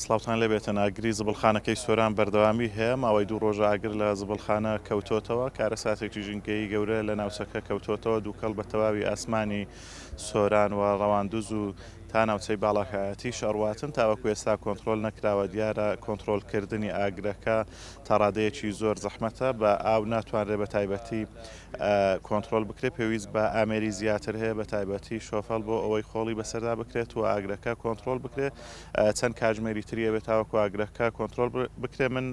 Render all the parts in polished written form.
سڵاوتان لێبێتن ئاگری زبڵخانەکەی سۆران بەردەوامی هەیە ماوەی دوو ڕۆژە ئاگر لە زبڵخانە کەوتۆتەوە کارە ساتێکی ژینگەی گەورە لە ناوچەکە کەوتۆتەوە دووکەڵ بە تەواوی ئاسمانی سۆران و ڕەواندوز و تا ناوچەی باڵاکایەتی شەڕواتن تاوەکو ئێستا کۆنتترۆل نەکراوە دیارە کۆنتترۆلکردنی ئاگرەکە تا ڕادەیەکی زۆر زەحمەتە بە ئاو ناتوانرێت بە تایبەتی کۆنتترۆل بکرێت پێویست بە ئامێری زیاتر هەیە بە تایبەتی شۆفەڵ بۆ ئەوەی خۆڵی بەسەردا بکرێت و ئاگرەکە کۆنتترۆل بکرێت چەند کاژمێری تریە بێت تاوەکو ئاگرەکە کۆنتترۆل بکرێ من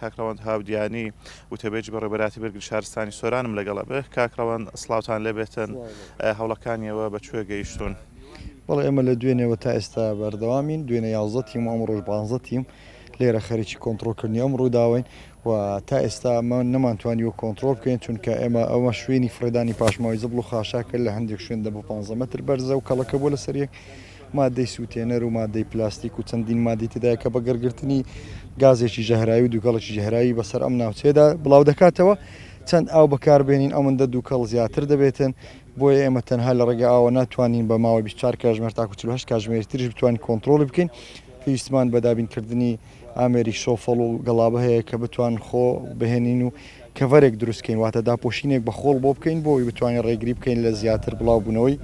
کاکڕەوەند هاودیانی وتەبێجی بەڕێبەراتی بەرگری شارستانی سۆرانم لەگەڵە بێ کاکڕەوەند سڵاوتان لێبێتن هەوڵەکانیەوە بە کوێ گەیشتون. بەڵێ ئێمە لە دوێنێەوە تا ئێستا بەردەوامین دوێنێ 11 تیم و ئەم ڕۆژ 15 تیم لێرە خەریکی کۆنتترۆلکردنی ئەم ڕووداوین و تا ئێستا نەمانتوانیوە کۆنتترۆل بکەین چونکە ئەمە شوێنی فرێدانی پاشماوی زبڵ و خاشاکە لە هەندێک شوێن دە بە 15 متر بەرزە و کەڵەکە بۆ لە سەریەک مادەی سووتێنەر و مادەی پلاستیک و چەندین مادی تدایە کە بە گەرگرتنی گازێکی ژەهراوی و دووکەڵێکی ژەهراوی بەسەر ئەم ناوچێدا بڵاو دەکاتەوە چەند ئاو بەکاربێنین ئەوەندە دووکەڵ زیاتر دەبێتن بۆیە ئێمە تەنها لە ڕێگە ئاوە ناتوانین بە ماوەی 24 کاتژمێر تا 48 کاتژمێری تریش بتوانین کۆنتترۆل بکەین پێویستمان بە دابینکردنی ئامێری شۆفەڵ و گەڵابە هەیە کە بتوان خۆ بهێنین و کەڤەرێک دروستکەین واتە داپۆشینێک بە خۆڵ بۆ بکەین بۆی بتوانین ڕێگری بکەین لە زیاتر بڵاو بوونەوەی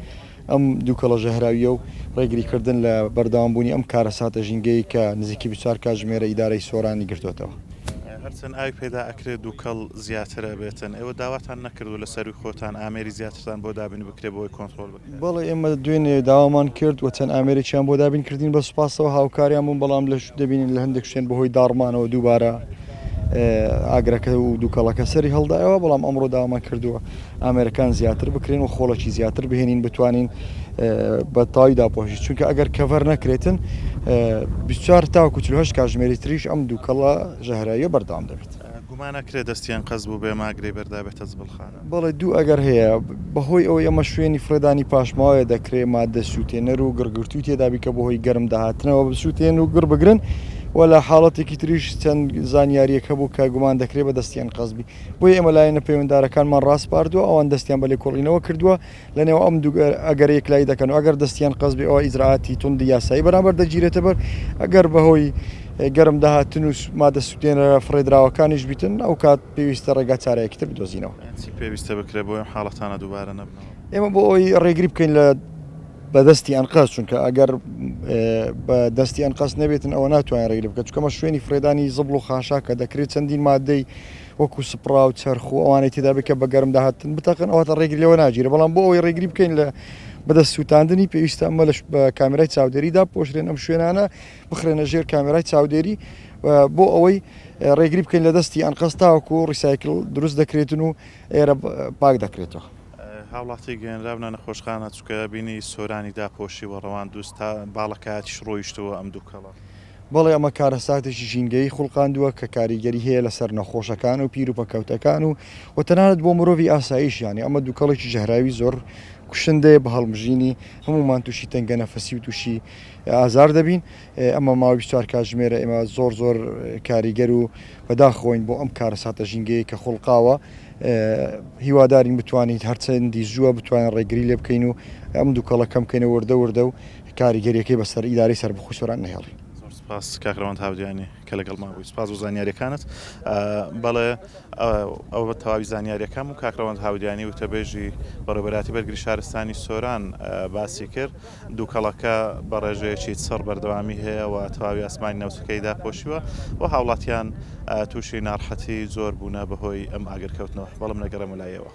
ئەم دووکەڵە ژەهراویە و ڕێگریکردن لە بەردەوامبوونی ئەم کارە ساتە ژینگەی کە نزیکی 24 کاتژمێرە ئیدارەی سۆرانی گرتوێتەوە. هەرچەند ئاوی پێدا ئەکرێت دووکەڵ زیاترە بێتن ئێوە داواتان نەکردو لە سەروی خۆتان ئامێری زیاترتان بۆ دابین بکرێت بۆی کۆنتترۆل بکرێت. بەڵێ ئێمە دوێنێ داوامان کرد و چەند ئامێرێکیان بۆ دابین کردین بە سوپاسەوە هاوکاریان بوون بەڵام لە دەبینین لە هەندێک شوێن بەهۆی داڕمانەوە دووبارە ئاگرەکە و دووکەڵەکە سەری هەڵدایەوە بەڵام ئەمڕۆ داوامان کردووە ئامێرەکان زیاتر بکرێن و خۆڵکی زیاتر بهێنین بتوانین بە تاوی داپۆشی چونکە ئەگەر کەڤەر نەکرێتن 24 تاوەکو 48 کاتژمێری تریش ئەم دووکەڵە ژەهراییە بەردەوام دەبێت. گومانەکرێت دەستیان قەز بوو بێ ماگرەی بەردابێتە زبڵخانە. بەڵێ دوو ئەگەر هەیە بەهۆی ئەوەی ئەمە شوێنی فرێدانی پاشماوەیە دەکرێت مادە سووتێنەر و گڕگرتووی تێدابی کە بەهۆی گەرم داهاتنەوە بسووتێن و گڕ بگرن و لە حاڵەتێکی تریش چەند زانیاریەکە بوو کە گومان دەکرێت بە دەستیان قەزبی بۆی ئێمە لایەنە پەیوەنددارەکانمان ڕاست پاردووە ئەوان دەستیان بە لێکۆڵینەوە کردووە لەنێو ئەم ئەگەر یەکلای دەکەن و ئەگەر دەستیان قەزبی ئەوە ئیجراعاتی توندی یاسایی بەرامبەر دەگیرێتە بەر ئەگەر بەهۆی گەرم داهاتن و مادە سووتێنە فڕێدراوەکانیش بیتن ئەو کات پێویستە ڕێگا چارەیەکتر بدۆزینەوە. پێویستە بکرێت بۆ ئەم حاڵەتانە دووبارە نەبنەوە. ئێمە بۆ ئەوی ڕێگری بکەین لە بەدەستی ئەنقاس چونکە ئەگەر بە دەستی ئەنقاس نەبێتن ئەوە ناتوانین ڕێگری بکە چونکەمە شوێنی فرێدانی زبڵ و خاشا کە دەکرێت چەندین مادەی وەکو سپرا و چرخ و ئەوانەی تێدا بکە بە گەرم داهاتن بتەقن ئەوە ڕێگری لەوە ناگیرە بەڵام بۆ ئەوەی ڕێگری بکەین لە بەدەست سووتاندنی پێویستە ئەمە بە کامێرای چاودێریدا پۆشرێن ئەم شوێنانە بخرێنە ژێر کامێرای چاودێری بۆ ئەوەی ڕێگری بکەین لە دەستی ئەنقاس تاوەکو ڕیسایکل دروست دەکرێتن و ئێرە پاک دەکرێتەوە. هاوڵاتی گەێنراونە نەخۆشخانە چکە بینی سۆرانی داپۆشی و ڕەوان دوست تا باڵەکەتی ڕۆیشتەوە ئەم دووکەڵە. بەڵێ ئەمە کارە ساتێکی ژینگەی خوڵقاندووە کە کاریگەری هەیە لەسەر نەخۆشەکان و پیر و پەکەوتەکان و تەنانەت بۆ مرۆڤی ئاساییشیانی ئەمە دووکەڵێکی ژەهراوی زۆر کوشندەیە بە هەڵمژینی هەمومان تووشی تەنگە نەفەسی و تووشی ئازار دەبین ئەمە ماوەی 24 کاتژمێرە ئێمە زۆر کاریگەر و بەداخۆین بۆ ئەم کارە ساتە ژینگەی کە خوڵقاوە هیوادارین بتوانیت هەرچەندی زووە بتوانین ڕێگری لێ بکەین و ئەم دووکەڵەکەم بکەینە وردە و کاریگەریەکەی بەسەر ئیداری سەربەخۆی سۆران نەهێڵین. سپاس کاکڕەوەند هاودیانی کە لەگەڵ مابووی سپاس و زانیاریەکانت بەڵێ ئەوە بە تەواوی زانیاریەکەم و کاکڕەوەند هاودیانی وتەبێژی بەڕێبەراتی بەرگری شارستانی سۆران باسی کرد دووکەڵەکە بە ڕێژەیەکی سەر بەردەوامی هەیە و تەواوی ئاسمانی نەوسەکەی داپۆشیوە و هاوڵاتیان تووشی ناڕەحەتی زۆر بوونە بەهۆی ئەم ئاگرکەوتنەوە بەڵام نەگەڕێمە لایەوە.